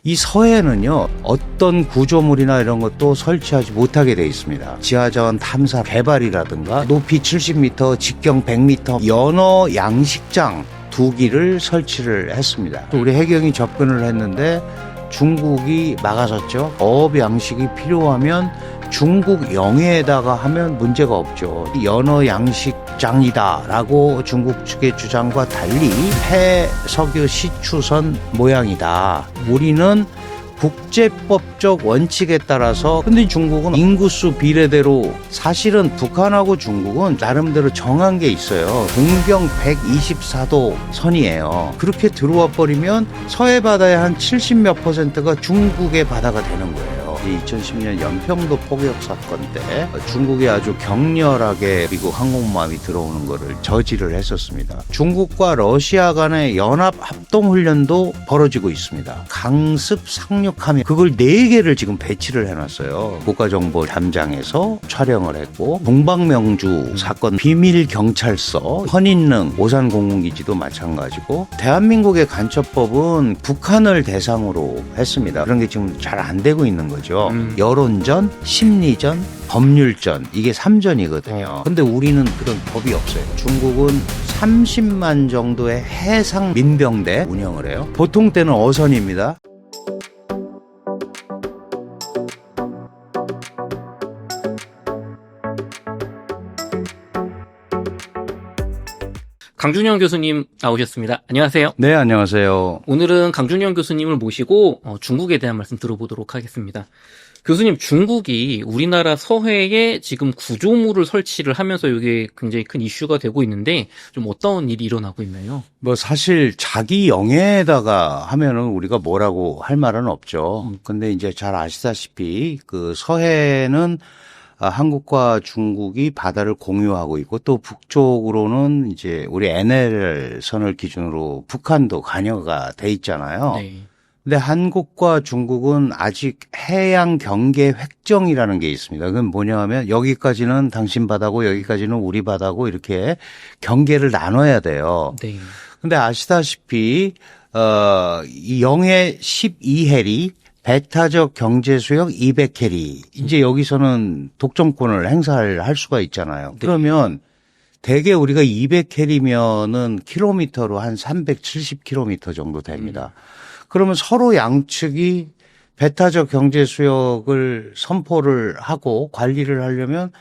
이 서해는요, 어떤 구조물이나 이런 것도 설치하지 못하게 돼 있습니다. 지하자원 탐사 개발이라든가 높이 70m, 직경 100m 연어 양식장 2기를 설치를 했습니다. 우리 해경이 접근을 했는데 중국이 막아섰죠. 어업 양식이 필요하면 중국 영해에다가 하면 문제가 없죠. 연어 양식장이다라고 중국 측의 주장과 달리 폐석유 시추선 모양이다. 우리는 국제법적 원칙에 따라서, 근데 중국은 인구수 비례대로 사실은 북한하고 중국은 나름대로 정한 게 있어요. 동경 124도 선이에요. 그렇게 들어와 버리면 서해 바다의 한 70몇 %가 중국의 바다가 되는 거예요. 2010년 연평도 포격 사건 때 중국이 아주 격렬하게 미국 항공모함이 들어오는 거를 저지를 했었습니다. 중국과 러시아 간의 연합 합동 훈련도 벌어지고 있습니다. 강습 상륙함이 그걸 4개를 지금 배치를 해놨어요. 국가정보 담장에서 촬영을 했고, 동방명주 사건 비밀 경찰서, 헌인릉 오산 공군기지도 마찬가지고, 대한민국의 간첩법은 북한을 대상으로 했습니다. 그런 게 지금 잘 안 되고 있는 거죠. 여론전, 심리전, 법률전, 이게 3전이거든요. 근데 우리는 그런 법이 없어요. 중국은 30만 정도의 해상 민병대 운영을 해요. 보통 때는 어선입니다. 강준영 교수님 나오셨습니다. 안녕하세요. 네, 안녕하세요. 오늘은 강준영 교수님을 모시고 중국에 대한 말씀 들어보도록 하겠습니다. 교수님, 중국이 우리나라 서해에 지금 구조물을 설치를 하면서 이게 굉장히 큰 이슈가 되고 있는데, 좀 어떤 일이 일어나고 있나요? 뭐 사실 자기 영해에다가 하면은 우리가 뭐라고 할 말은 없죠. 근데 이제 잘 아시다시피 그 서해는 한국과 중국이 바다를 공유하고 있고, 또 북쪽으로는 이제 우리 NL 선을 기준으로 북한도 관여가 돼 있잖아요. 네. 근데 한국과 중국은 아직 해양 경계 획정이라는 게 있습니다. 그건 뭐냐 하면 여기까지는 당신 바다고 여기까지는 우리 바다고 이렇게 경계를 나눠야 돼요. 네. 근데 아시다시피 이 영해 12해리 배타적 경제수역 200해리, 이제 여기서는 독점권을 행사를 할 수가 있잖아요. 네. 그러면 대개 우리가 200해리면은 킬로미터로 한 370km 정도 됩니다. 그러면 서로 양측이 배타적 경제수역을 선포를 하고 관리를 하려면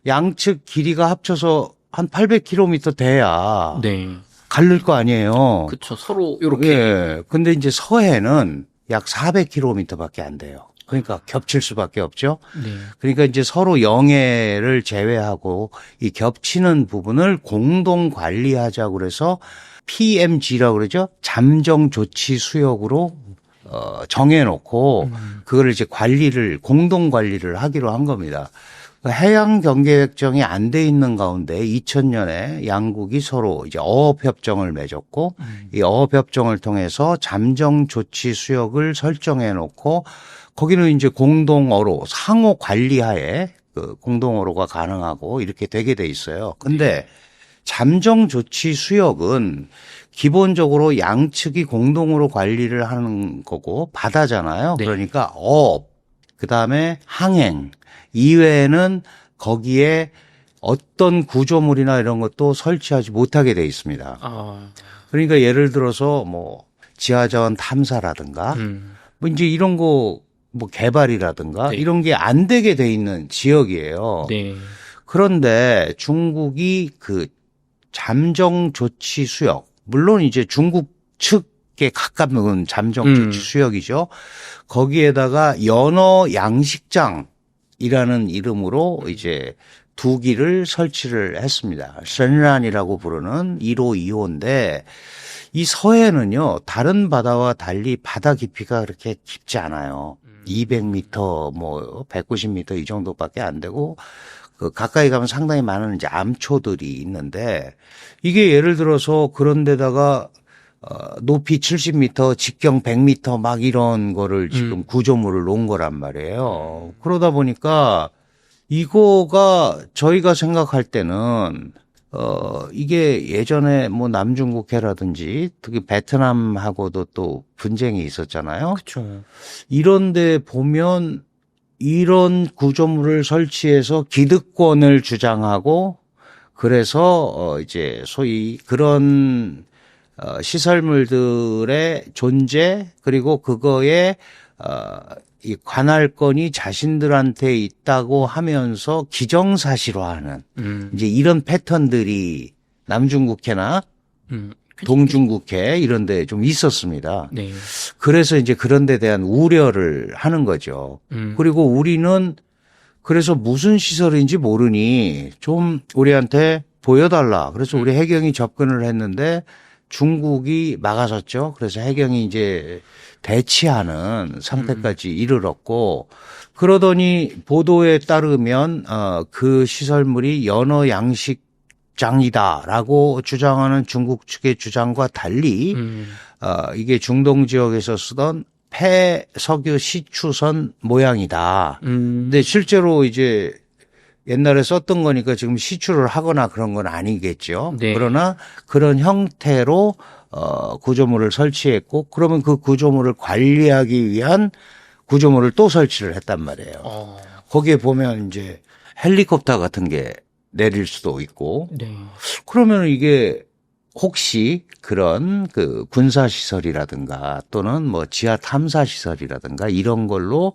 양측 길이가 합쳐서 한 800km 돼야 네. 갈릴 거 아니에요. 그렇죠. 서로 이렇게. 예. 근데 이제 서해는 약 400km밖에 안 돼요. 그러니까 겹칠 수밖에 없죠. 네. 그러니까 이제 서로 영해를 제외하고 이 겹치는 부분을 공동 관리하자고 그래서 PMG라고 그러죠. 잠정 조치 수역으로 정해놓고 그거를 이제 공동 관리를 하기로 한 겁니다. 해양 경계 획정이 안 돼 있는 가운데 2000년에 양국이 서로 이제 어업 협정을 맺었고, 이 어업 협정을 통해서 잠정 조치 수역을 설정해 놓고 거기는 이제 공동어로 상호 관리하에 그 공동어로가 가능하고 이렇게 되게 돼 있어요. 근데 잠정 조치 수역은 기본적으로 양측이 공동으로 관리를 하는 거고 바다잖아요. 네. 그러니까 어업, 그다음에 항행 이외에는 거기에 어떤 구조물이나 이런 것도 설치하지 못하게 돼 있습니다. 그러니까 예를 들어서 뭐 지하자원 탐사라든가 뭐 이제 이런 거 뭐 개발이라든가 네. 이런 게 안 되게 돼 있는 지역이에요. 네. 그런데 중국이 그 잠정 조치 수역, 물론 이제 중국 측에 가까운 잠정 조치 수역이죠. 거기에다가 연어 양식장이라는 이름으로 이제 2기를 설치를 했습니다. 선란이라고 부르는 1호, 2호인데 이 서해는요, 다른 바다와 달리 바다 깊이가 그렇게 깊지 않아요. 200m, 뭐 190m 이 정도밖에 안 되고, 그 가까이 가면 상당히 많은 이제 암초들이 있는데, 이게 예를 들어서 그런 데다가 높이 70m, 직경 100m 막 이런 거를 지금 구조물을 놓은 거란 말이에요. 그러다 보니까 이거가 저희가 생각할 때는 이게 예전에 뭐 남중국해라든지 특히 베트남하고도 또 분쟁이 있었잖아요. 그쵸. 이런데 보면 이런 구조물을 설치해서 기득권을 주장하고 그래서 이제 소위 그런 시설물들의 존재 그리고 그거에 이 관할권이 자신들한테 있다고 하면서 기정사실화하는 이제 이런 패턴들이 남중국해나 동중국해 이런 데 좀 있었습니다. 네. 그래서 이제 그런 데 대한 우려를 하는 거죠. 그리고 우리는 그래서 무슨 시설인지 모르니 좀 우리한테 보여달라. 그래서 우리 해경이 접근을 했는데 중국이 막아섰죠. 그래서 해경이 이제 대치하는 상태까지 이르렀고 그러더니 보도에 따르면 그 시설물이 연어 양식장이다라고 주장하는 중국 측의 주장과 달리 이게 중동 지역에서 쓰던 폐석유 시추선 모양이다. 근데 실제로 이제 옛날에 썼던 거니까 지금 시추를 하거나 그런 건 아니겠죠. 네. 그러나 그런 형태로 구조물을 설치했고 그러면 그 구조물을 관리하기 위한 구조물을 또 설치를 했단 말이에요. 거기에 보면 이제 헬리콥터 같은 게 내릴 수도 있고 네. 그러면 이게 혹시 그런 그 군사시설이라든가 또는 뭐 지하 탐사시설이라든가 이런 걸로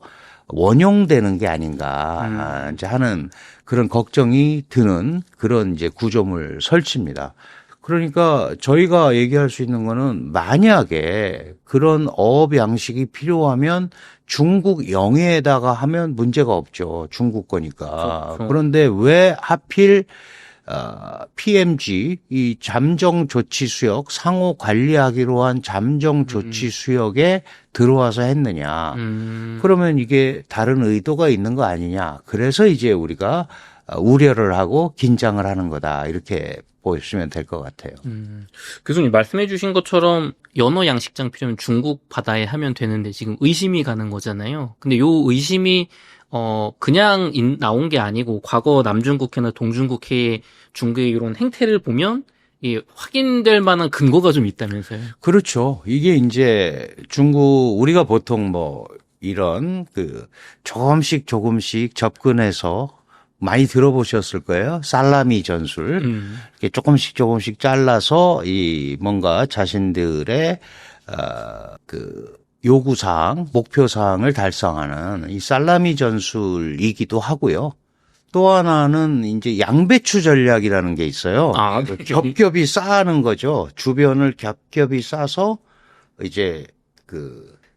원용되는 게 아닌가 이제 하는 그런 걱정이 드는 그런 이제 구조물 설치입니다. 그러니까 저희가 얘기할 수 있는 거는 만약에 그런 어업 양식이 필요하면 중국 영해에다가 하면 문제가 없죠. 중국 거니까. 그렇죠. 그런데 왜 하필 PMG 이 잠정 조치 수역 상호 관리하기로 한 잠정 조치 수역에 들어와서 했느냐. 그러면 이게 다른 의도가 있는 거 아니냐. 그래서 이제 우리가 우려를 하고 긴장을 하는 거다. 이렇게 보시면 될 것 같아요. 교수님 말씀해 주신 것처럼 연어 양식장 필요면 중국 바다에 하면 되는데 지금 의심이 가는 거잖아요. 근데 요 의심이 그냥 나온 게 아니고 과거 남중국해나 동중국해의 중국의 이런 행태를 보면 이 확인될 만한 근거가 좀 있다면서요. 그렇죠. 이게 이제 중국 우리가 보통 뭐 이런 그 조금씩 접근해서 많이 들어보셨을 거예요. 살라미 전술. 이렇게 조금씩 잘라서 이 뭔가 자신들의 그 요구사항, 목표사항을 달성하는 이 살라미 전술이기도 하고요. 또 하나는 이제 양배추 전략이라는 게 있어요. 네. 겹겹이 쌓는 거죠. 주변을 겹겹이 싸서 이제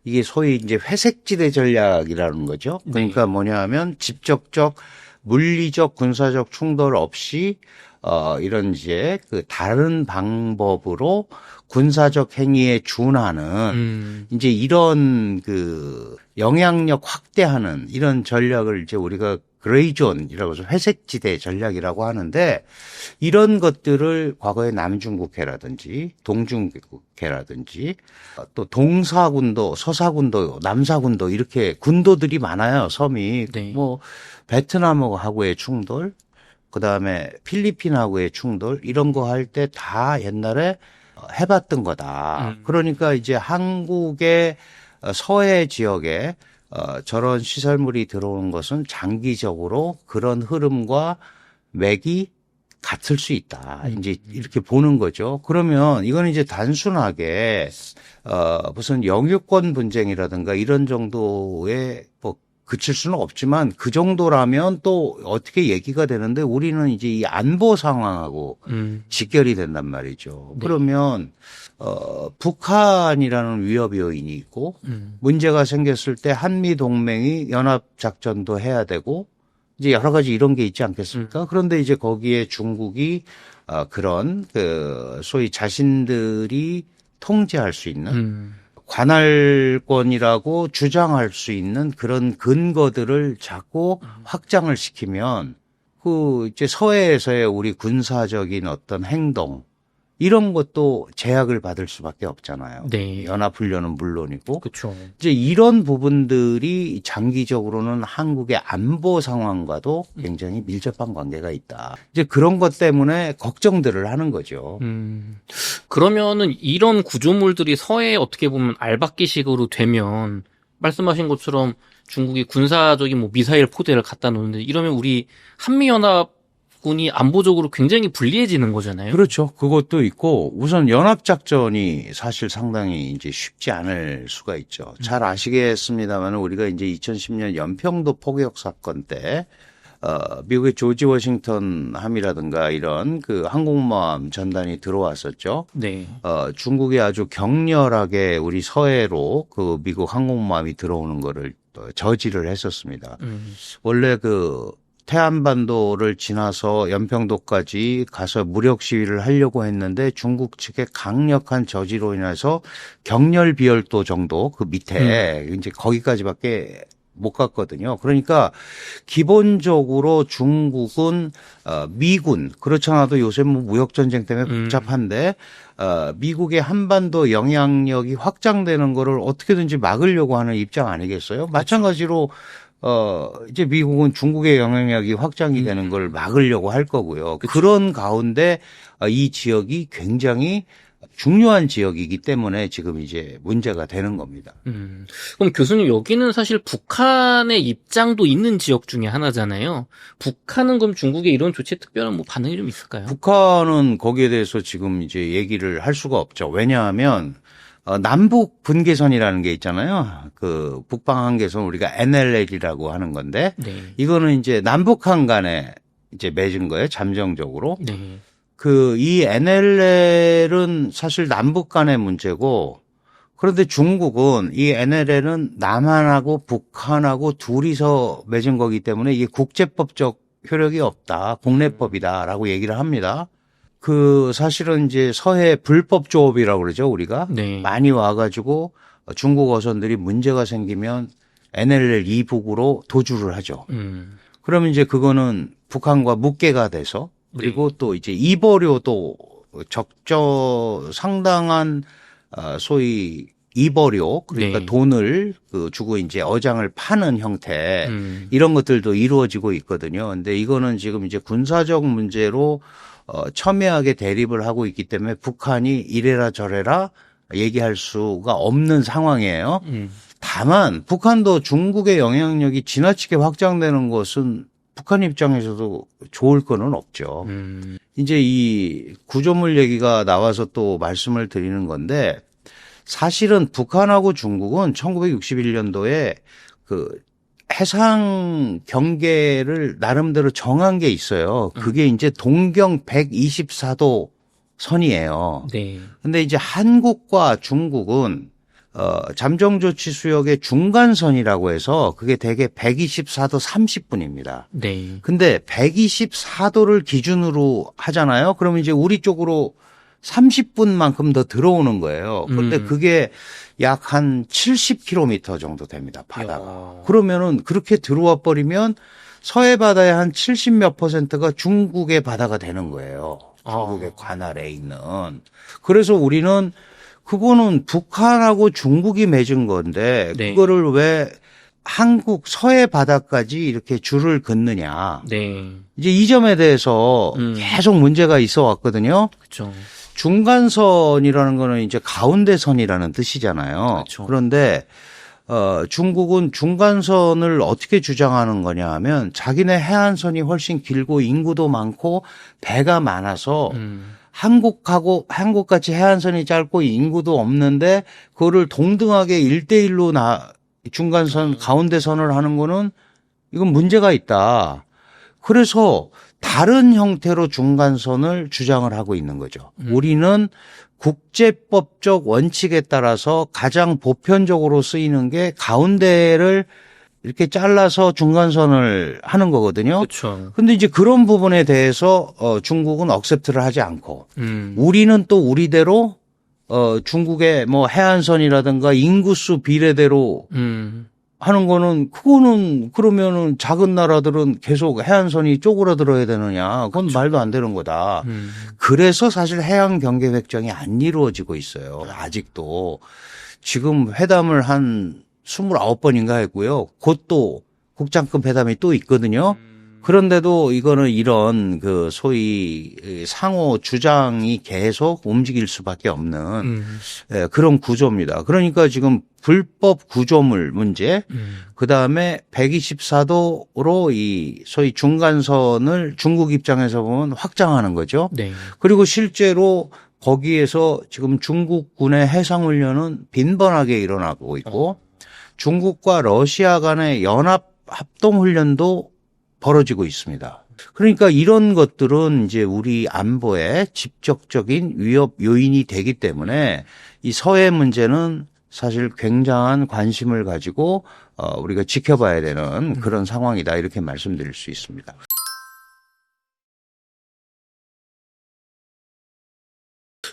이게 소위 이제 회색지대 전략이라는 거죠. 그러니까 뭐냐면 직접적 물리적 군사적 충돌 없이 이런 이제 그 다른 방법으로 군사적 행위에 준하는 이제 이런 그 영향력 확대하는 이런 전략을 이제 우리가 그레이존이라고 해서 회색지대 전략이라고 하는데 이런 것들을 과거에 남중국해라든지 동중국해라든지 또 동사군도, 서사군도, 남사군도 이렇게 군도들이 많아요. 섬이. 네. 뭐 베트남하고의 충돌, 그다음에 필리핀하고의 충돌 이런 거 할 때 다 옛날에 해봤던 거다. 그러니까 이제 한국의 서해 지역에 저런 시설물이 들어오는 것은 장기적으로 그런 흐름과 맥이 같을 수 있다. 이제 이렇게 보는 거죠. 그러면 이건 이제 단순하게 무슨 영유권 분쟁이라든가 이런 정도의 뭐 그칠 수는 없지만 그 정도라면 또 어떻게 얘기가 되는데 우리는 이제 이 안보 상황하고 직결이 된단 말이죠. 네. 그러면 북한이라는 위협 요인이 있고 문제가 생겼을 때 한미 동맹이 연합 작전도 해야 되고 이제 여러 가지 이런 게 있지 않겠습니까? 그런데 이제 거기에 중국이 그런 그 소위 자신들이 통제할 수 있는 관할권이라고 주장할 수 있는 그런 근거들을 자꾸 확장을 시키면 그 이제 서해에서의 우리 군사적인 어떤 행동 이런 것도 제약을 받을 수밖에 없잖아요. 네. 연합훈련은 물론이고. 그렇죠. 이제 이런 부분들이 장기적으로는 한국의 안보 상황과도 굉장히 밀접한 관계가 있다. 이제 그런 것 때문에 걱정들을 하는 거죠. 그러면은 이런 구조물들이 서해에 어떻게 보면 알박기식으로 되면 말씀하신 것처럼 중국이 군사적인 뭐 미사일 포대를 갖다 놓는데 이러면 우리 한미연합군이 안보적으로 굉장히 불리해지는 거잖아요. 그렇죠. 그것도 있고 우선 연합작전이 사실 상당히 이제 쉽지 않을 수가 있죠. 잘 아시겠습니다만 우리가 이제 2010년 연평도 포격 사건 때 미국의 조지 워싱턴 함이라든가 이런 그 항공모함 전단이 들어왔었죠. 네. 중국이 아주 격렬하게 우리 서해로 그 미국 항공모함이 들어오는 거를 저지를 했었습니다. 원래 그 태안반도를 지나서 연평도까지 가서 무력 시위를 하려고 했는데 중국 측의 강력한 저지로 인해서 경렬 비열도 정도 그 밑에 이제 거기까지밖에 못 갔거든요. 그러니까 기본적으로 중국은 미군 그렇지 않아도 요새 뭐 무역 전쟁 때문에 복잡한데 미국의 한반도 영향력이 확장되는 거를 어떻게든지 막으려고 하는 입장 아니겠어요? 마찬가지로 이제 미국은 중국의 영향력이 확장이 되는 걸 막으려고 할 거고요. 그런 가운데 이 지역이 굉장히 중요한 지역이기 때문에 지금 이제 문제가 되는 겁니다. 그럼 교수님 여기는 사실 북한의 입장도 있는 지역 중에 하나잖아요. 북한은 그럼 중국의 이런 조치에 특별한 뭐 반응이 좀 있을까요? 북한은 거기에 대해서 지금 이제 얘기를 할 수가 없죠. 왜냐하면 남북 분계선이라는 게 있잖아요. 그 북방 한계선 우리가 NLL이라고 하는 건데 네. 이거는 이제 남북한 간에 이제 맺은 거예요. 잠정적으로. 네. 이 NLL은 사실 남북 간의 문제고 그런데 중국은 이 NLL은 남한하고 북한하고 둘이서 맺은 거기 때문에 이게 국제법적 효력이 없다. 국내법이다라고 얘기를 합니다. 사실은 이제 서해 불법 조업이라고 그러죠, 우리가. 네. 많이 와가지고 중국 어선들이 문제가 생기면 NLL 이북으로 도주를 하죠. 그러면 이제 그거는 북한과 묵계가 돼서 그리고 또 이제 이버료도 상당한 소위 이버료 그러니까 네. 돈을 주고 이제 어장을 파는 형태 이런 것들도 이루어지고 있거든요. 근데 이거는 지금 이제 군사적 문제로 첨예하게 대립을 하고 있기 때문에 북한이 이래라 저래라 얘기할 수가 없는 상황이에요. 다만 북한도 중국의 영향력이 지나치게 확장되는 것은 북한 입장에서도 좋을 거는 없죠. 이제 이 구조물 얘기가 나와서 또 말씀을 드리는 건데 사실은 북한하고 중국은 1961년도에 그 해상 경계를 나름대로 정한 게 있어요. 그게 이제 동경 124도 선이에요. 네. 근데 이제 한국과 중국은 잠정조치 수역의 중간선이라고 해서 그게 대개 124도 30분입니다. 네. 근데 124도를 기준으로 하잖아요. 그러면 이제 우리 쪽으로 30분만큼 더 들어오는 거예요. 그런데 그게 약 한 70km 정도 됩니다. 바다가. 야. 그러면은 그렇게 들어와 버리면 서해 바다의 한 70몇 %가 중국의 바다가 되는 거예요. 중국의 관할에 있는. 그래서 우리는 그거는 북한하고 중국이 맺은 건데 네. 그거를 왜 한국 서해 바다까지 이렇게 줄을 긋느냐. 네. 이제 이 점에 대해서 계속 문제가 있어 왔거든요. 그렇죠. 중간선이라는 거는 이제 가운데선이라는 뜻이잖아요. 그렇죠. 그런데 중국은 중간선을 어떻게 주장하는 거냐 하면 자기네 해안선이 훨씬 길고 인구도 많고 배가 많아서 한국같이 해안선이 짧고 인구도 없는데 그거를 동등하게 1대1로 중간선 가운데선을 하는 거는 이건 문제가 있다. 그래서 다른 형태로 중간선을 주장을 하고 있는 거죠. 우리는 국제법적 원칙에 따라서 가장 보편적으로 쓰이는 게 가운데를 이렇게 잘라서 중간선을 하는 거거든요. 그렇죠. 근데 이제 그런 부분에 대해서 중국은 억셉트를 하지 않고 우리는 또 우리대로 중국의 뭐 해안선이라든가 인구수 비례대로 하는 거는 그거는 그러면은 작은 나라들은 계속 해안선이 쪼그라들어야 되느냐? 그건 말도 안 되는 거다. 그래서 사실 해양 경계 획정이 안 이루어지고 있어요. 아직도 지금 회담을 한 29번인가 했고요. 곧 또 국장급 회담이 또 있거든요. 그런데도 이거는 이런 그 소위 상호 주장이 계속 움직일 수밖에 없는 예, 그런 구조입니다. 그러니까 지금 불법 구조물 문제, 그 다음에 124도로 이 소위 중간선을 중국 입장에서 보면 확장하는 거죠. 네. 그리고 실제로 거기에서 지금 중국군의 해상훈련은 빈번하게 일어나고 있고 중국과 러시아 간의 연합 합동훈련도 벌어지고 있습니다. 그러니까 이런 것들은 이제 우리 안보에 직접적인 위협 요인이 되기 때문에 이 서해 문제는 사실 굉장한 관심을 가지고 우리가 지켜봐야 되는 그런 상황이다 이렇게 말씀드릴 수 있습니다.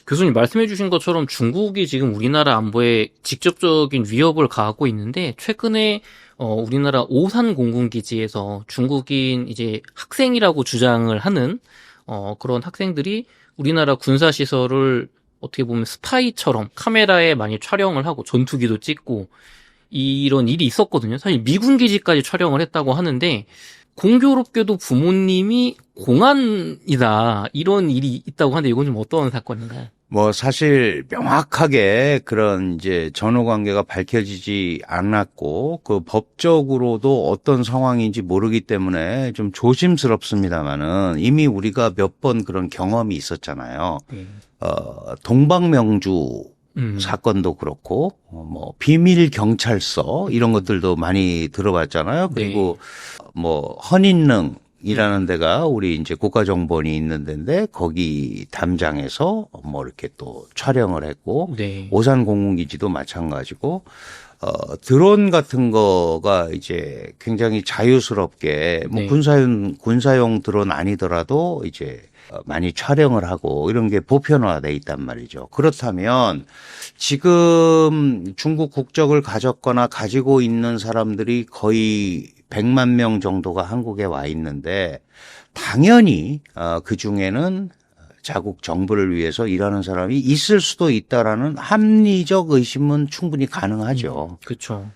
교수님 말씀해 주신 것처럼 중국이 지금 우리나라 안보에 직접적인 위협을 가하고 있는데 최근에 우리나라 오산 공군기지에서 중국인 이제 학생이라고 주장을 하는 그런 학생들이 우리나라 군사 시설을 어떻게 보면 스파이처럼 카메라에 많이 촬영을 하고 전투기도 찍고 이런 일이 있었거든요. 사실 미군 기지까지 촬영을 했다고 하는데 공교롭게도 부모님이 공안이다 이런 일이 있다고 하는데 이건 좀 어떤 사건인가요? 뭐 사실 명확하게 그런 이제 전후 관계가 밝혀지지 않았고 그 법적으로도 어떤 상황인지 모르기 때문에 좀 조심스럽습니다만은 이미 우리가 몇 번 그런 경험이 있었잖아요. 동방명주 사건도 그렇고 뭐 비밀 경찰서 이런 것들도 많이 들어봤잖아요. 그리고 뭐 허닌릉이라는 데가 우리 이제 국가정보원이 있는 데인데 거기 담장에서 뭐 이렇게 또 촬영을 했고 오산 공군기지도 마찬가지고 드론 같은 거가 이제 굉장히 자유스럽게 뭐 군사용 드론 아니더라도 이제 많이 촬영을 하고 이런 게 보편화돼 있단 말이죠. 그렇다면 지금 중국 국적을 가졌거나 가지고 있는 사람들이 거의 100만 명 정도가 한국에 와 있는데 당연히 그 중에는 자국 정부를 위해서 일하는 사람이 있을 수도 있다라는 합리적 의심은 충분히 가능하죠. 그렇죠.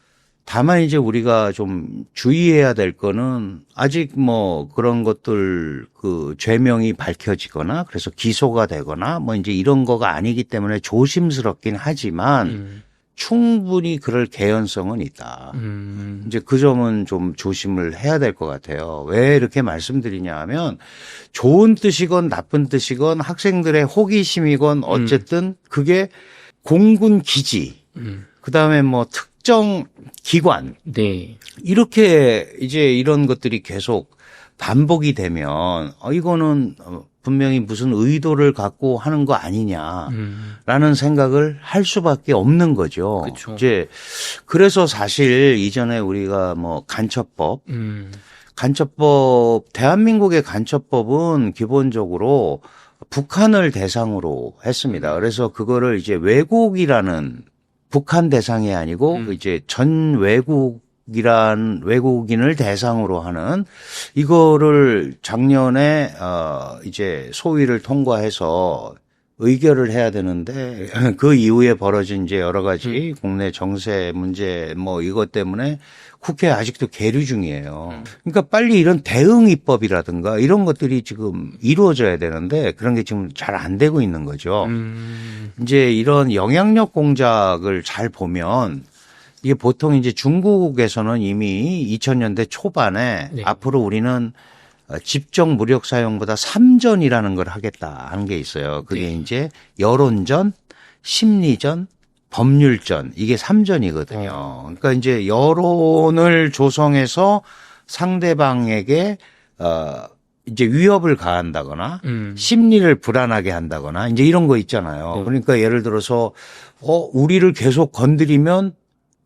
다만 이제 우리가 좀 주의해야 될 거는 아직 뭐 그런 것들 그 죄명이 밝혀지거나 그래서 기소가 되거나 뭐 이제 이런 거가 아니기 때문에 조심스럽긴 하지만 충분히 그럴 개연성은 있다. 이제 그 점은 좀 조심을 해야 될 것 같아요. 왜 이렇게 말씀드리냐 하면 좋은 뜻이건 나쁜 뜻이건 학생들의 호기심이건 어쨌든 그게 공군 기지, 그다음에 뭐 특정 기관 이렇게 이제 이런 것들이 계속 반복이 되면 이거는 분명히 무슨 의도를 갖고 하는 거 아니냐라는 생각을 할 수밖에 없는 거죠. 그쵸. 이제 그래서 사실 이전에 우리가 뭐 간첩법 대한민국의 간첩법은 기본적으로 북한을 대상으로 했습니다. 그래서 그거를 이제 왜곡이라는 북한 대상이 아니고 이제 전 외국인을 대상으로 하는 이거를 작년에 이제 소위를 통과해서 의결을 해야 되는데 그 이후에 벌어진 이제 여러 가지 국내 정세 문제 뭐 이것 때문에 국회에 아직도 계류 중이에요. 그러니까 빨리 이런 대응 입법이라든가 이런 것들이 지금 이루어져야 되는데 그런 게 지금 잘 안 되고 있는 거죠. 이제 이런 영향력 공작을 잘 보면 이게 보통 이제 중국에서는 이미 2000년대 초반에 앞으로 우리는 집정 무력 사용보다 3전이라는 걸 하겠다 하는 게 있어요. 그게 이제 여론전, 심리전, 법률전 이게 3전이거든요. 그러니까 이제 여론을 조성해서 상대방에게 이제 위협을 가한다거나 심리를 불안하게 한다거나 이제 이런 거 있잖아요. 그러니까 예를 들어서 우리를 계속 건드리면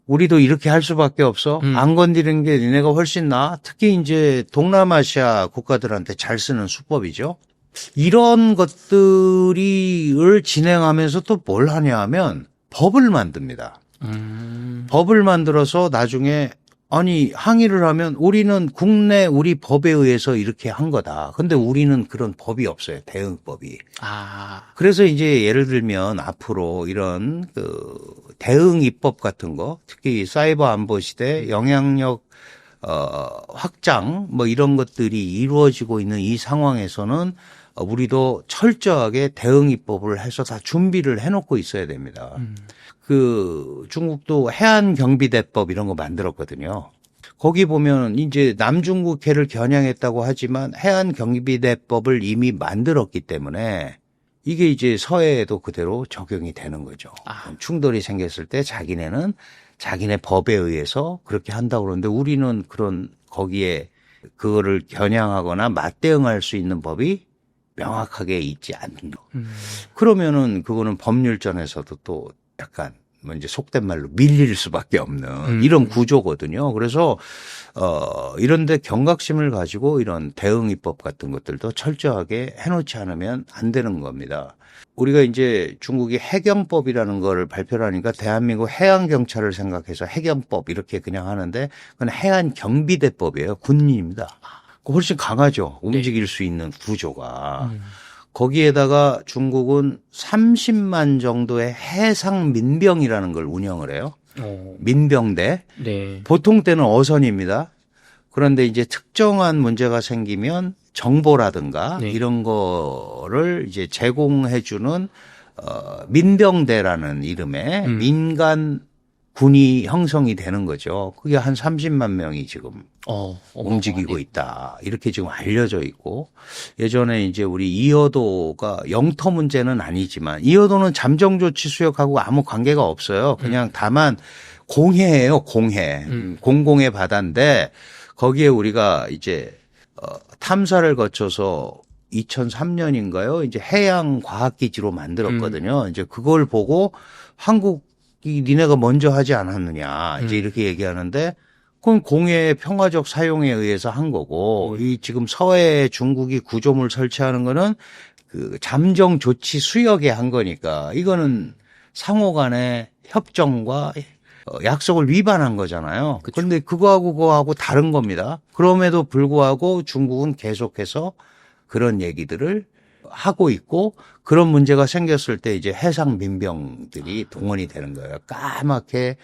우리도 이렇게 할 수밖에 없어. 안 건드리는 게 니네가 훨씬 나아. 특히 이제 동남아시아 국가들한테 잘 쓰는 수법이죠. 이런 것들을 진행하면서 또 뭘 하냐 하면 법을 만듭니다. 법을 만들어서 나중에 아니, 항의를 하면 우리는 국내 우리 법에 의해서 이렇게 한 거다. 근데 우리는 그런 법이 없어요. 대응법이. 그래서 이제 예를 들면 앞으로 이런 그 대응 입법 같은 거, 특히 사이버 안보 시대 영향력 확장 뭐 이런 것들이 이루어지고 있는 이 상황에서는 우리도 철저하게 대응 입법을 해서 다 준비를 해놓고 있어야 됩니다. 그 중국도 해안경비대법 이런 거 만들었거든요. 거기 보면 이제 남중국해를 겨냥했다고 하지만 해안경비대법을 이미 만들었기 때문에 이게 이제 서해에도 그대로 적용이 되는 거죠. 충돌이 생겼을 때 자기네는 자기네 법에 의해서 그렇게 한다고 그러는데 우리는 그런 거기에 그거를 겨냥하거나 맞대응할 수 있는 법이 명확하게 있지 않는 거. 그러면은 그거는 법률전에서도 또 약간 뭐 이제 속된 말로 밀릴 수밖에 없는 이런 구조거든요. 그래서 이런데 경각심을 가지고 이런 대응 입법 같은 것들도 철저하게 해놓지 않으면 안 되는 겁니다. 우리가 이제 중국이 해경법이라는 거를 발표를 하니까 대한민국 해양경찰을 생각해서 해경법 이렇게 그냥 하는데 그건 해안경비대법이에요. 군인입니다. 훨씬 강하죠. 움직일 수 있는 구조가. 거기에다가 중국은 30만 정도의 해상 민병이라는 걸 운영을 해요. 민병대. 네. 보통 때는 어선입니다. 그런데 이제 특정한 문제가 생기면 정보라든가 네. 이런 거를 이제 제공해 주는 민병대라는 이름의 민간 군이 형성이 되는 거죠. 그게 한 30만 명이 지금 움직이고 있다. 이렇게 지금 알려져 있고 예전에 이제 우리 이어도가 영토 문제는 아니지만 이어도는 잠정조치 수역하고 아무 관계가 없어요. 그냥 다만 공해예요. 공해. 공공의 바다인데 거기에 우리가 이제 탐사를 거쳐서 2003년인가요? 이제 해양과학기지로 만들었거든요. 이제 그걸 보고 한국이 니네가 먼저 하지 않았느냐. 이제 이렇게 얘기하는데 그건 공해의 평화적 사용에 의해서 한 거고 이 지금 서해에 중국이 구조물 설치하는 거는 그 잠정 조치 수역에 한 거니까 이거는 상호 간의 협정과 약속을 위반한 거잖아요. 그런데 그거하고 다른 겁니다. 그럼에도 불구하고 중국은 계속해서 그런 얘기들을 하고 있고 그런 문제가 생겼을 때 이제 해상 민병들이 동원이 되는 거예요. 까맣게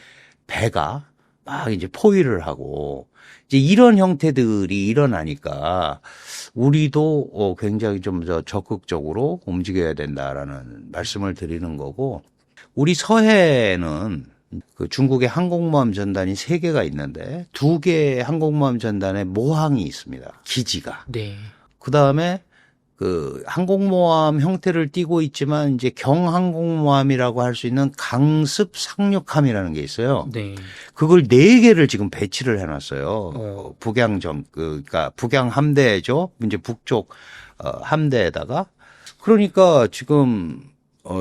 배가 막 이제 포위를 하고 이제 이런 형태들이 일어나니까 우리도 굉장히 좀 더 적극적으로 움직여야 된다라는 말씀을 드리는 거고 우리 서해는 그 중국의 항공모함 전단이 3개가 있는데 2개의 항공모함 전단에 모항이 있습니다. 기지가. 네. 그다음에 그 항공모함 형태를 띠고 있지만 이제 경항공모함이라고 할 수 있는 강습 상륙함이라는 게 있어요. 네. 그걸 4개를 지금 배치를 해놨어요. 북양점 그러니까 북양 함대죠. 이제 북쪽 함대에다가 그러니까 지금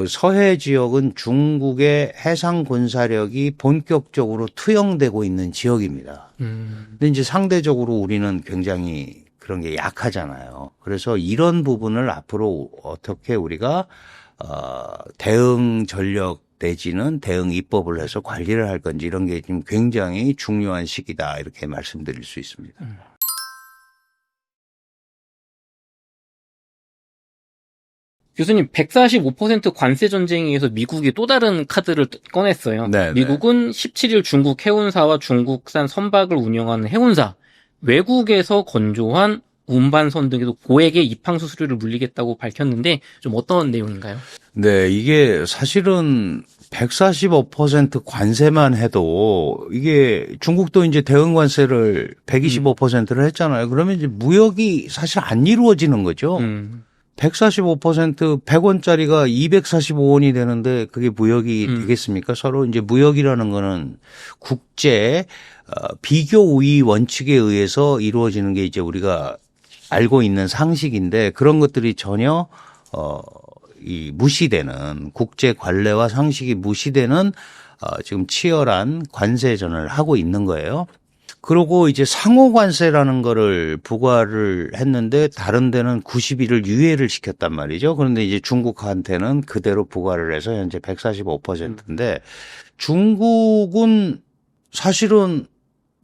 서해 지역은 중국의 해상 군사력이 본격적으로 투영되고 있는 지역입니다. 근데 이제 상대적으로 우리는 굉장히 그런 게 약하잖아요. 그래서 이런 부분을 앞으로 어떻게 우리가 대응 전력 내지는 대응 입법을 해서 관리를 할 건지 이런 게 지금 굉장히 중요한 시기다 이렇게 말씀드릴 수 있습니다. 교수님, 145% 관세 전쟁에 의해서 미국이 또 다른 카드를 꺼냈어요. 네, 미국은 17일 중국 해운사와 중국산 선박을 운영하는 해운사, 외국에서 건조한 운반선 등에도 고액의 입항 수수료를 물리겠다고 밝혔는데 좀 어떤 내용인가요? 네, 이게 사실은 145% 관세만 해도 이게 중국도 이제 대응 관세를 125%를 했잖아요. 그러면 이제 무역이 사실 안 이루어지는 거죠. 145% 100원짜리가 245원이 되는데 그게 무역이 되겠습니까? 서로 이제 무역이라는 거는 국제 비교 우위 원칙에 의해서 이루어지는 게 이제 우리가 알고 있는 상식인데 그런 것들이 전혀 이 무시되는 국제 관례와 상식이 무시되는 지금 치열한 관세전을 하고 있는 거예요. 그리고 이제 상호관세라는 거를 부과를 했는데 다른 데는 90일을 유예를 시켰단 말이죠. 그런데 이제 중국한테는 그대로 부과를 해서 현재 145%인데 중국은 사실은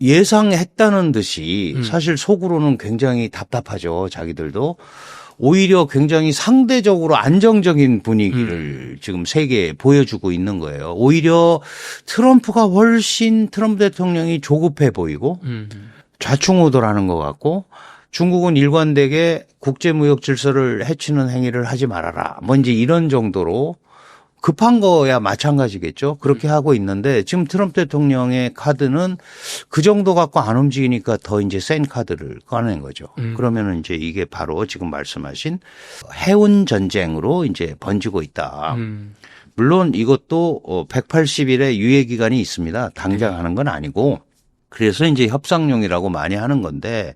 예상했다는 듯이 사실 속으로는 굉장히 답답하죠. 자기들도. 오히려 굉장히 상대적으로 안정적인 분위기를 지금 세계에 보여주고 있는 거예요. 오히려 트럼프가 훨씬 트럼프 대통령이 조급해 보이고 좌충우돌하는 것 같고 중국은 일관되게 국제무역 질서를 해치는 행위를 하지 말아라. 뭐 이제 이런 정도로 급한 거야 마찬가지겠죠. 그렇게 하고 있는데 지금 트럼프 대통령의 카드는 그 정도 갖고 안 움직이니까 더 이제 센 카드를 꺼낸 거죠. 그러면은 이제 이게 바로 지금 말씀하신 해운 전쟁으로 이제 번지고 있다. 물론 이것도 180일의 유예 기간이 있습니다. 당장 하는 건 아니고 그래서 이제 협상용이라고 많이 하는 건데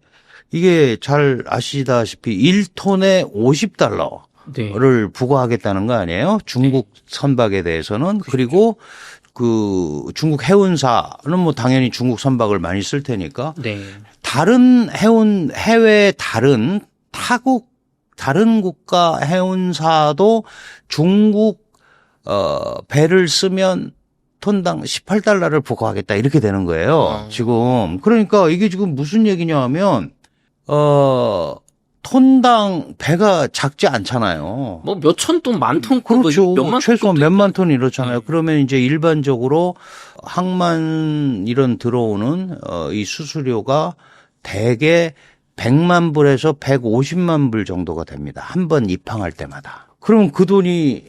이게 잘 아시다시피 1톤에 $50. 네. 를 부과하겠다는 거 아니에요? 중국 선박에 대해서는. 그리고 그 중국 해운사는 뭐 당연히 중국 선박을 많이 쓸 테니까. 네. 다른 해외 다른 타국 다른 국가 해운사도 중국 배를 쓰면 톤당 $18를 부과하겠다 이렇게 되는 거예요. 지금. 그러니까 이게 지금 무슨 얘기냐 하면 톤당 배가 작지 않잖아요. 뭐 몇천 톤, 만 톤, 그렇죠. 몇만 최소 톤 몇만 톤 이렇잖아요. 그러면 이제 일반적으로 항만 이런 들어오는 이 수수료가 대개 100만 불에서 150만 불 정도가 됩니다. 한 번 입항할 때마다. 그럼 그 돈이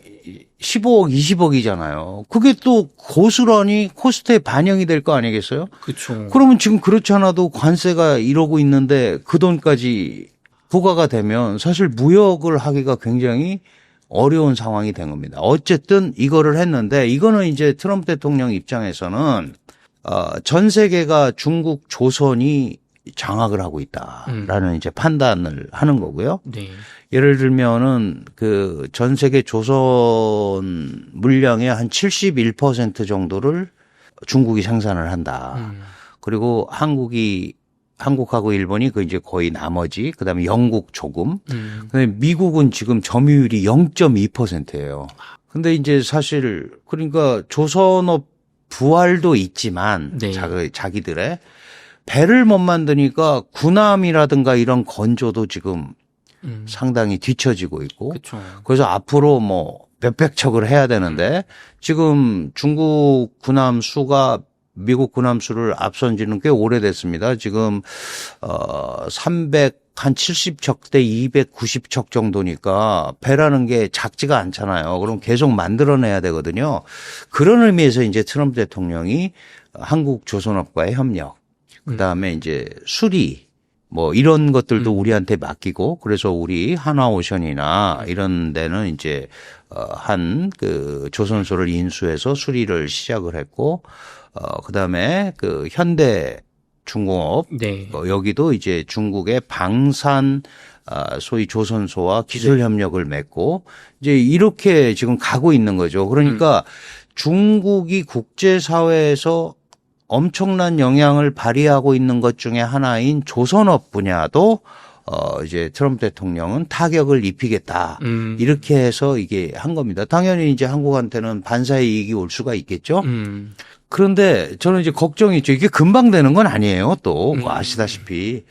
15억, 20억이잖아요. 그게 또 고스란히 코스트에 반영이 될 거 아니겠어요? 그렇죠. 그러면 지금 그렇지 않아도 관세가 이러고 있는데 그 돈까지 부과가 되면 사실 무역을 하기가 굉장히 어려운 상황이 된 겁니다. 어쨌든 이거를 했는데 이거는 이제 트럼프 대통령 입장에서는 전 세계가 중국 조선이 장악을 하고 있다라는 이제 판단을 하는 거고요. 네. 예를 들면은 그 전 세계 조선 물량의 한 71% 정도를 중국이 생산을 한다. 그리고 한국하고 일본이 그 이제 거의 나머지, 그 다음에 영국 조금, 그다음에 미국은 지금 점유율이 0.2%예요. 근데 이제 사실 그러니까 조선업 부활도 있지만 네. 자기들의 배를 못 만드니까 군함이라든가 이런 건조도 지금 상당히 뒤처지고 있고, 그렇죠. 그래서 앞으로 뭐 몇백 척을 해야 되는데 지금 중국 군함 수가 미국 군함 수를 앞선 지는 꽤 오래됐습니다. 지금 370척 대 290척 정도니까 배라는 게 작지가 않잖아요. 그럼 계속 만들어내야 되거든요. 그런 의미에서 이제 트럼프 대통령이 한국 조선업과의 협력, 그다음에 이제 수리 뭐 이런 것들도 우리한테 맡기고 그래서 우리 한화오션이나 이런 데는 이제 한 그 조선소를 인수해서 수리를 시작을 했고 그다음에 그 현대중공업 네. 여기도 이제 중국의 방산 소위 조선소와 기술 협력을 맺고 이제 이렇게 지금 가고 있는 거죠. 그러니까 중국이 국제사회에서 엄청난 영향을 발휘하고 있는 것 중에 하나인 조선업 분야도 이제 트럼프 대통령은 타격을 입히겠다. 이렇게 해서 이게 한 겁니다. 당연히 이제 한국한테는 반사의 이익이 올 수가 있겠죠. 그런데 저는 이제 걱정이 있죠. 이게 금방 되는 건 아니에요. 또 아시다시피.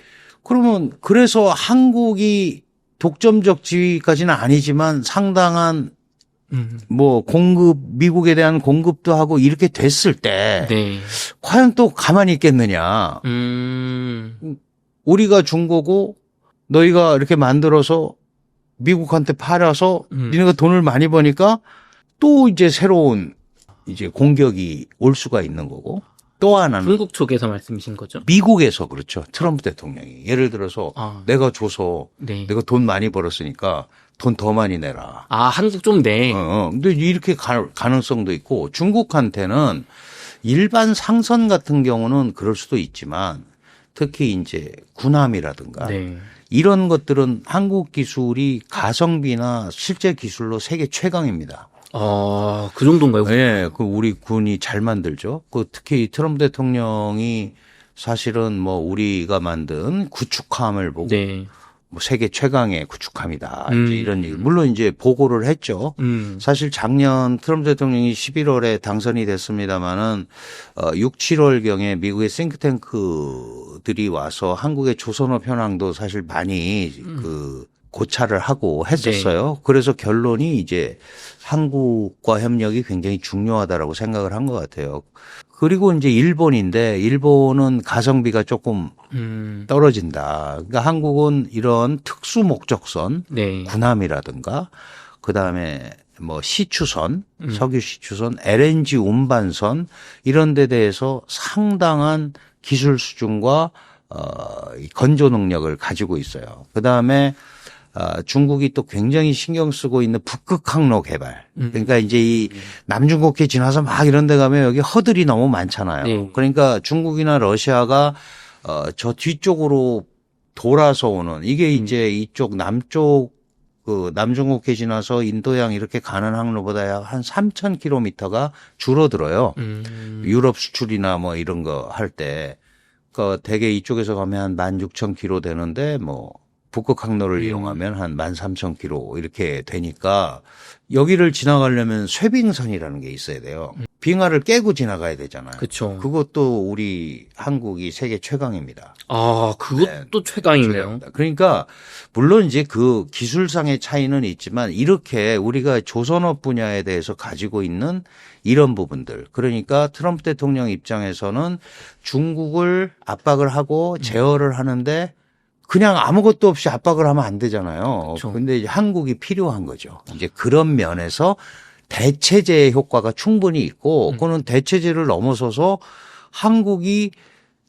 그러면 그래서 한국이 독점적 지위까지는 아니지만 상당한 뭐 공급, 미국에 대한 공급도 하고 이렇게 됐을 때 네. 과연 또 가만히 있겠느냐. 우리가 준 거고 너희가 이렇게 만들어서 미국한테 팔아서 니네가 돈을 많이 버니까 또 이제 새로운 이제 공격이 올 수가 있는 거고 또 하나는 중국 쪽에서 말씀이신 거죠? 미국에서 그렇죠. 트럼프 대통령이 예를 들어서 내가 줘서 네. 내가 돈 많이 벌었으니까 돈 더 많이 내라. 아, 한국 좀 내. 근데 이렇게 가능성도 있고 중국한테는 일반 상선 같은 경우는 그럴 수도 있지만 특히 이제 군함이라든가 네. 이런 것들은 한국 기술이 가성비나 실제 기술로 세계 최강입니다. 아, 그 정도인가요? 예, 그 우리 군이 잘 만들죠. 그 특히 트럼프 대통령이 사실은 뭐 우리가 만든 구축함을 보고 네. 뭐 세계 최강의 구축함이다. 음. 이제 이런 얘기. 물론 이제 보고를 했죠. 사실 작년 트럼프 대통령이 11월에 당선이 됐습니다마는 6, 7월 경에 미국의 싱크탱크들이 와서 한국의 조선업 현황도 사실 많이 그 고찰을 하고 했었어요. 네. 그래서 결론이 이제 한국과 협력이 굉장히 중요하다라고 생각을 한 것 같아요. 그리고 이제 일본인데 일본은 가성비가 조금 떨어진다. 그러니까 한국은 이런 특수 목적선, 네. 군함이라든가 그다음에 뭐 시추선, 석유 시추선, LNG 운반선 이런 데 대해서 상당한 기술 수준과 이 건조 능력을 가지고 있어요. 그다음에 중국이 또 굉장히 신경 쓰고 있는 북극 항로 개발. 그러니까 이제 이 남중국해 지나서 막 이런 데 가면 여기 허들이 너무 많잖아요. 네. 그러니까 중국이나 러시아가 저 뒤쪽으로 돌아서 오는 이게 이제 이쪽 남쪽 그 남중국해 지나서 인도양 이렇게 가는 항로보다 약 한 3,000km가 줄어들어요. 유럽 수출이나 뭐 이런 거 할 때. 그러니까 대개 이쪽에서 가면 한 16,000km 되는데 뭐 북극 항로를 이용하면 한 13,000km 이렇게 되니까 여기를 지나가려면 쇠빙선이라는 게 있어야 돼요. 빙하를 깨고 지나가야 되잖아요. 그렇죠. 그것도 우리 한국이 세계 최강입니다. 아, 그것도 최강이네요. 그러니까 물론 이제 그 기술상의 차이는 있지만 이렇게 우리가 조선업 분야에 대해서 가지고 있는 이런 부분들. 그러니까 트럼프 대통령 입장에서는 중국을 압박을 하고 제어를 하는데 그냥 아무것도 없이 압박을 하면 안 되잖아요. 그런데 이제 한국이 필요한 거죠. 이제 그런 면에서 대체제의 효과가 충분히 있고 그거는 대체제를 넘어서서 한국이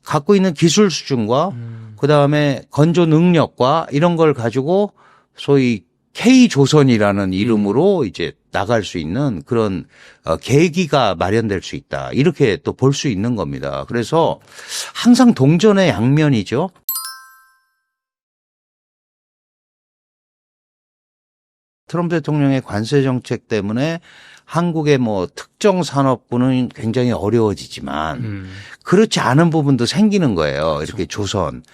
갖고 있는 기술 수준과 그다음에 건조 능력과 이런 걸 가지고 소위 K조선이라는 이름으로 이제 나갈 수 있는 그런 계기가 마련될 수 있다. 이렇게 또 볼 수 있는 겁니다. 그래서 항상 동전의 양면이죠. 트럼프 대통령의 관세 정책 때문에 한국의 뭐 특정 산업군은 굉장히 어려워지지만 그렇지 않은 부분도 생기는 거예요. 이렇게 그렇죠. 조선.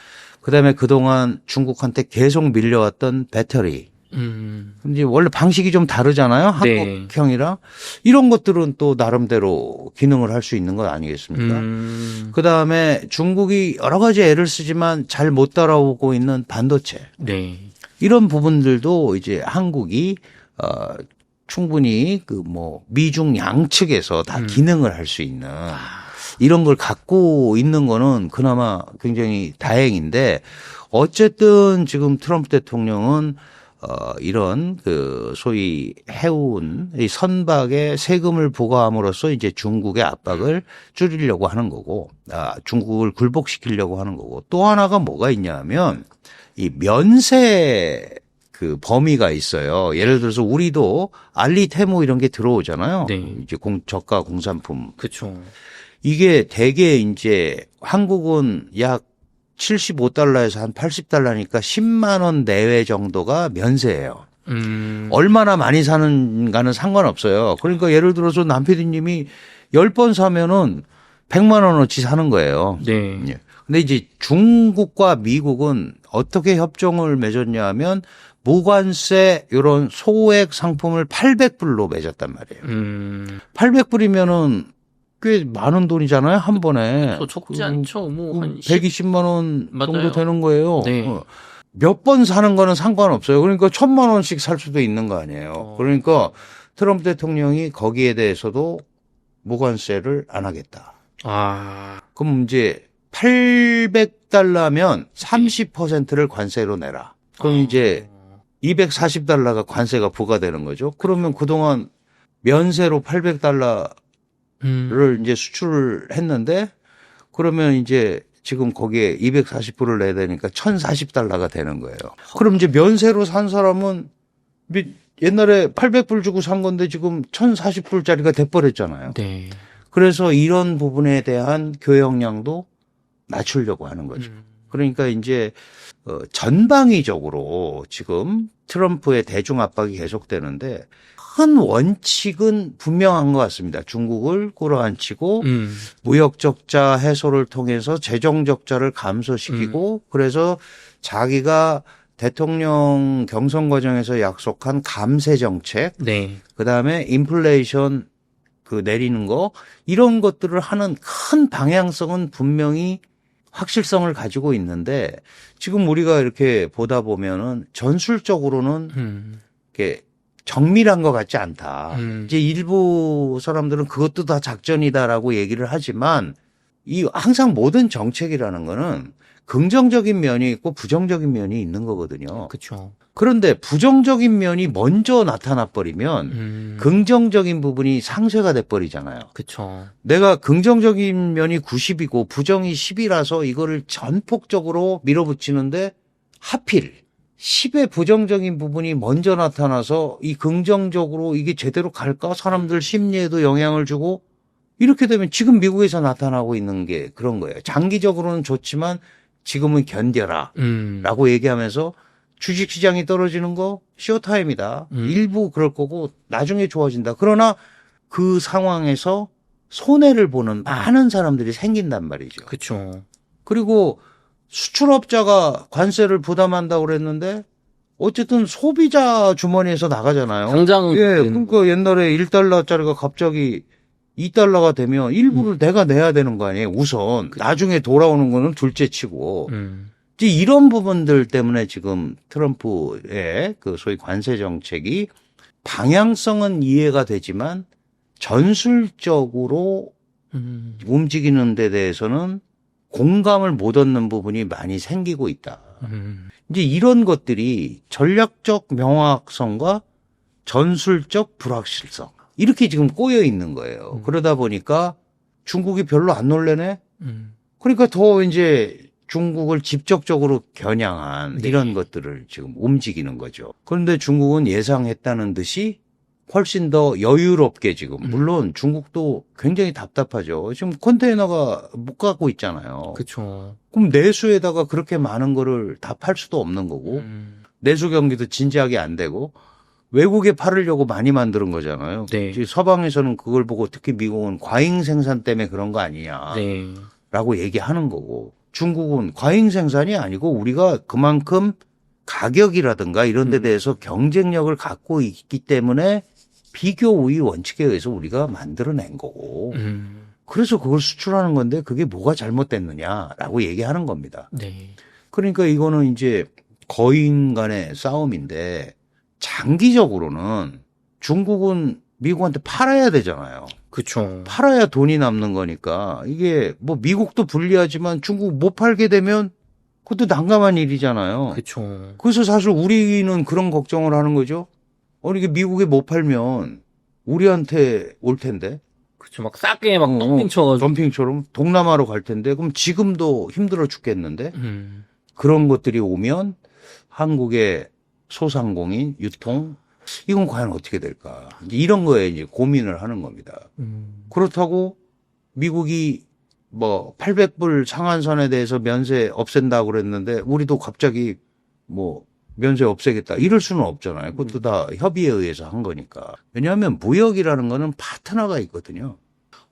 그다음에 그동안 중국한테 계속 밀려왔던 배터리. 이제 원래 방식이 좀 다르잖아요. 한국형이랑. 이런 것들은 또 나름대로 기능을 할 수 있는 것 아니겠습니까? 그다음에 중국이 여러 가지 애를 쓰지만 잘 못 따라오고 있는 반도체. 네. 이런 부분들도 이제 한국이 충분히 그 뭐 미중 양측에서 다 기능을 할 수 있는 이런 걸 갖고 있는 거는 그나마 굉장히 다행인데 어쨌든 지금 트럼프 대통령은 이런 그 소위 해운 이 선박에 세금을 부과함으로써 이제 중국의 압박을 줄이려고 하는 거고 중국을 굴복시키려고 하는 거고 또 하나가 뭐가 있냐면 이 면세 그 범위가 있어요. 예를 들어서 우리도 알리 테무 이런 게 들어오잖아요. 네. 이제 저가 공산품. 그렇죠. 이게 대개 이제 한국은 약 75달러에서 한 80달러니까 10만 원 내외 정도가 면세예요. 얼마나 많이 사는가는 상관없어요. 그러니까 예를 들어서 남 PD님이 10번 사면은 100만 원어치 사는 거예요. 네. 예. 근데 이제 중국과 미국은 어떻게 협정을 맺었냐 하면 무관세 이런 소액 상품을 800불로 맺었단 말이에요. 800불이면은 꽤 많은 돈이잖아요, 한 번에. 적지 않죠. 뭐 한 120만 원 정도 맞아요. 되는 거예요. 네. 몇 번 사는 거는 상관없어요. 그러니까 1,000만 원씩 살 수도 있는 거 아니에요. 그러니까 트럼프 대통령이 거기에 대해서도 무관세를 안 하겠다. 그럼 이제 800달러면 30%를 관세로 내라. 그럼 이제 240달러가 관세가 부과되는 거죠. 그러면 그동안 면세로 800달러를 이제 수출을 했는데 그러면 이제 지금 거기에 240불을 내야 되니까 1,040달러가 되는 거예요. 그럼 이제 면세로 산 사람은 옛날에 800불 주고 산 건데 지금 1,040불짜리가 돼버렸잖아요. 네. 그래서 이런 부분에 대한 교역량도 낮추려고 하는 거죠. 그러니까 이제 전방위적으로 지금 트럼프의 대중 압박이 계속되는데 큰 원칙은 분명한 것 같습니다. 중국을 끌어안치고 무역 적자 해소를 통해서 재정 적자를 감소시키고 그래서 자기가 대통령 경선 과정에서 약속한 감세 정책, 네. 그다음에 인플레이션 내리는 거 이런 것들을 하는 큰 방향성은 분명히 확실성을 가지고 있는데 지금 우리가 이렇게 보다 보면은 전술적으로는 이렇게 정밀한 것 같지 않다. 이제 일부 사람들은 그것도 다 작전이다라고 얘기를 하지만 항상 모든 정책이라는 거는 긍정적인 면이 있고 부정적인 면이 있는 거거든요. 그렇죠. 그런데 부정적인 면이 먼저 나타나 버리면 긍정적인 부분이 상쇄가 돼 버리잖아요. 그렇죠. 내가 긍정적인 면이 90이고 부정이 10이라서 이거를 전폭적으로 밀어붙이는데 하필 10의 부정적인 부분이 먼저 나타나서 이 긍정적으로 이게 제대로 갈까? 사람들 심리에도 영향을 주고 이렇게 되면 지금 미국에서 나타나고 있는 게 그런 거예요. 장기적으로는 좋지만 지금은 견뎌라 라고 얘기하면서 주식시장이 떨어지는 거 쇼타임이다. 일부 그럴 거고 나중에 좋아진다. 그러나 그 상황에서 손해를 보는 많은 사람들이 생긴단 말이죠. 그렇죠. 그리고 수출업자가 관세를 부담한다고 그랬는데 어쨌든 소비자 주머니에서 나가잖아요. 당장은 예, 그러니까 옛날에 1달러짜리가 갑자기 2달러가 되면 일부를 내가 내야 되는 거 아니에요. 우선 나중에 돌아오는 거는 둘째 치고 이제 이런 부분들 때문에 지금 트럼프의 소위 관세 정책이 방향성은 이해가 되지만 전술적으로 움직이는 데 대해서는 공감을 못 얻는 부분이 많이 생기고 있다. 이제 이런 것들이 전략적 명확성과 전술적 불확실성 이렇게 지금 꼬여 있는 거예요. 그러다 보니까 중국이 별로 안 놀래네. 그러니까 더 이제 중국을 직접적으로 겨냥한 이런 것들을 지금 움직이는 거죠. 그런데 중국은 예상했다는 듯이 훨씬 더 여유롭게 지금 물론 중국도 굉장히 답답하죠. 지금 컨테이너가 못 가고 있잖아요. 그렇죠. 그럼 내수에다가 그렇게 많은 거를 다 팔 수도 없는 거고 내수 경기도 진지하게 안 되고 외국에 팔으려고 많이 만드는 거잖아요. 네. 서방에서는 그걸 보고 특히 미국은 과잉 생산 때문에 그런 거 네. 아니냐라고 얘기하는 거고 중국은 과잉 생산이 아니고 우리가 그만큼 가격이라든가 이런 데 대해서 경쟁력을 갖고 있기 때문에 비교 우위 원칙에 의해서 우리가 만들어낸 거고 그래서 그걸 수출하는 건데 그게 뭐가 잘못됐느냐라고 얘기하는 겁니다. 네. 그러니까 이거는 이제 거인 간의 싸움인데 장기적으로는 중국은 미국한테 팔아야 되잖아요. 그렇죠. 팔아야 돈이 남는 거니까 이게 뭐 미국도 불리하지만 중국 못 팔게 되면 그것도 난감한 일이잖아요. 그렇죠. 그래서 사실 우리는 그런 걱정을 하는 거죠. 이게 미국에 못 팔면 우리한테 올 텐데. 그렇죠. 막 싸게 막 덤핑 쳐가지고. 덤핑처럼 동남아로 갈 텐데. 그럼 지금도 힘들어 죽겠는데. 그런 것들이 오면 한국의 소상공인, 유통, 이건 과연 어떻게 될까. 이런 거에 이제 고민을 하는 겁니다. 그렇다고 미국이 뭐 800불 상한선에 대해서 면세 없앤다고 그랬는데 우리도 갑자기 뭐 면세 없애겠다 이럴 수는 없잖아요. 그것도 다 협의에 의해서 한 거니까. 왜냐하면 무역이라는 거는 파트너가 있거든요.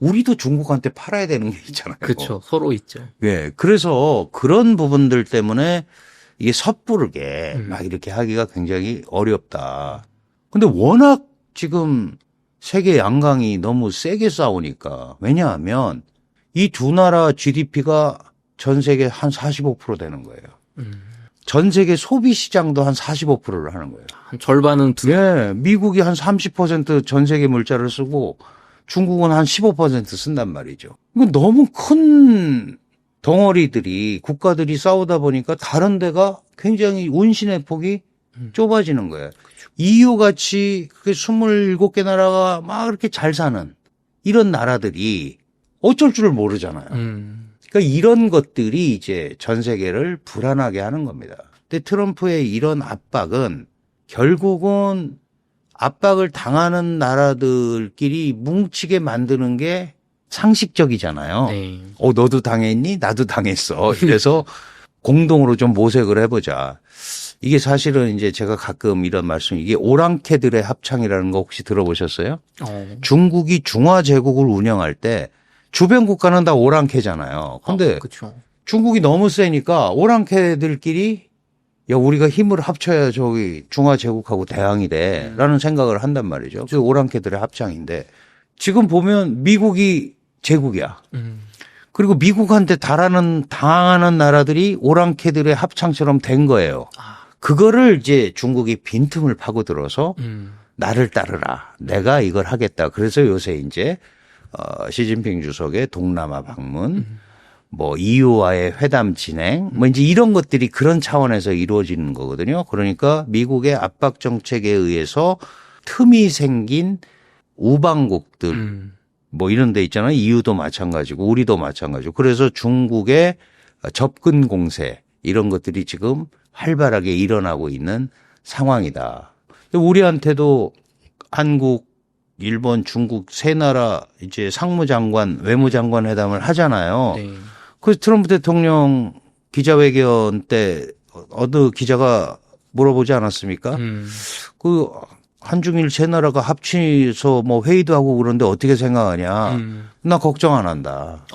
우리도 중국한테 팔아야 되는 게 있잖아요. 그렇죠. 서로 있죠. 예. 그래서 그런 부분들 때문에 이게 섣부르게 막 이렇게 하기가 굉장히 어렵다. 근데 워낙 지금 세계 양강이 너무 세게 싸우니까 왜냐하면 이 두 나라 GDP가 전 세계 한 45% 되는 거예요. 전 세계 소비 시장도 한 45%를 하는 거예요. 한 절반은 예, 미국이 한 30% 전 세계 물자를 쓰고 중국은 한 15% 쓴단 말이죠. 이거 너무 큰 덩어리들이 국가들이 싸우다 보니까 다른 데가 굉장히 운신의 폭이 좁아지는 거예요. EU 같이 그게 27개 나라가 막 이렇게 잘 사는 이런 나라들이 어쩔 줄을 모르잖아요. 그러니까 이런 것들이 이제 전 세계를 불안하게 하는 겁니다. 근데 트럼프의 이런 압박은 결국은 압박을 당하는 나라들끼리 뭉치게 만드는 게 상식적이잖아요. 네. 너도 당했니? 나도 당했어. 이래서 공동으로 좀 모색을 해보자. 이게 사실은 이제 제가 가끔 이런 말씀, 이게 오랑캐들의 합창이라는 거 혹시 들어보셨어요? 중국이 중화제국을 운영할 때 주변 국가는 다 오랑캐잖아요. 근데 그렇죠. 중국이 너무 세니까 오랑캐들끼리 야, 우리가 힘을 합쳐야 저기 중화제국하고 대항이 돼. 라는 생각을 한단 말이죠. 그 오랑캐들의 합창인데 지금 보면 미국이 제국이야. 그리고 미국한테 당하는 나라들이 오랑캐들의 합창처럼 된 거예요. 그거를 이제 중국이 빈틈을 파고들어서 나를 따르라. 내가 이걸 하겠다. 그래서 요새 이제 시진핑 주석의 동남아 방문, 뭐 EU와의 회담 진행, 뭐 이제 이런 것들이 그런 차원에서 이루어지는 거거든요. 그러니까 미국의 압박 정책에 의해서 틈이 생긴 우방국들, 뭐 이런 데 있잖아요. EU도 마찬가지고 우리도 마찬가지고. 그래서 중국의 접근 공세 이런 것들이 지금 활발하게 일어나고 있는 상황이다. 우리한테도 한국, 일본, 중국 세 나라 이제 상무장관, 외무장관 회담을 하잖아요. 네. 그래서 트럼프 대통령 기자회견 때 어느 기자가 물어보지 않았습니까? 그 한중일 세 나라가 합치서 뭐 회의도 하고 그런데 어떻게 생각하냐? 나 걱정 안 한다.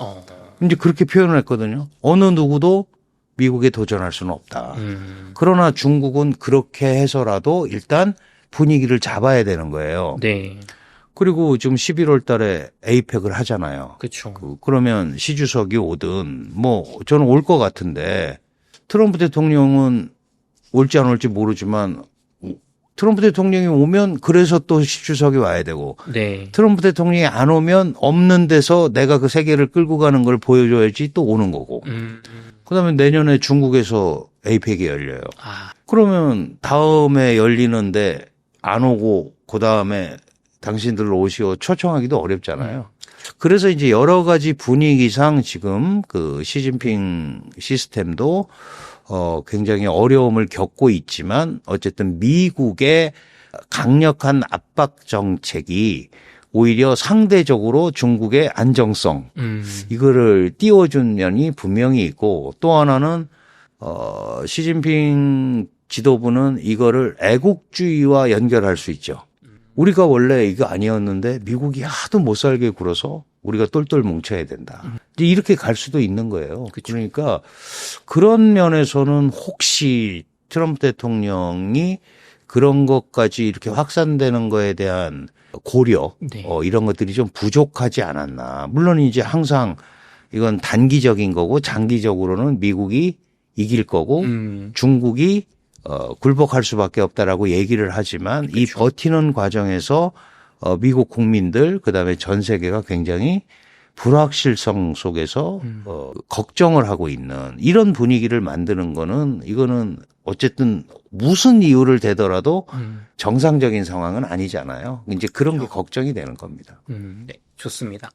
이제 그렇게 표현을 했거든요. 어느 누구도 미국에 도전할 수는 없다. 그러나 중국은 그렇게 해서라도 일단 분위기를 잡아야 되는 거예요. 네. 그리고 지금 11월 달에 에이펙을 하잖아요. 그렇죠. 그러면 시 주석이 오든 뭐 저는 올 것 같은데 트럼프 대통령은 올지 안 올지 모르지만 트럼프 대통령이 오면 그래서 또 시 주석이 와야 되고 네. 트럼프 대통령이 안 오면 없는 데서 내가 그 세계를 끌고 가는 걸 보여줘야지 또 오는 거고. 그다음에 내년에 중국에서 에이펙이 열려요. 그러면 다음에 열리는데 안 오고 그다음에 당신들 오시오 초청하기도 어렵잖아요. 그래서 이제 여러 가지 분위기상 지금 그 시진핑 시스템도 굉장히 어려움을 겪고 있지만 어쨌든 미국의 강력한 압박 정책이 오히려 상대적으로 중국의 안정성 이거를 띄워준 면이 분명히 있고 또 하나는 시진핑 지도부는 이거를 애국주의와 연결할 수 있죠. 우리가 원래 이거 아니었는데 미국이 하도 못 살게 굴어서 우리가 똘똘 뭉쳐야 된다. 이제 이렇게 갈 수도 있는 거예요. 그쵸. 그러니까 그런 면에서는 혹시 트럼프 대통령이 그런 것까지 이렇게 확산되는 거에 대한 고려 네. 이런 것들이 좀 부족하지 않았나. 물론 이제 항상 이건 단기적인 거고 장기적으로는 미국이 이길 거고 중국이 굴복할 수밖에 없다라고 얘기를 하지만 이 버티는 과정에서 미국 국민들 그다음에 전 세계가 굉장히 불확실성 속에서 걱정을 하고 있는 이런 분위기를 만드는 거는 이거는 어쨌든 무슨 이유를 대더라도 정상적인 상황은 아니잖아요. 이제 그런 게 걱정이 되는 겁니다. 네, 좋습니다.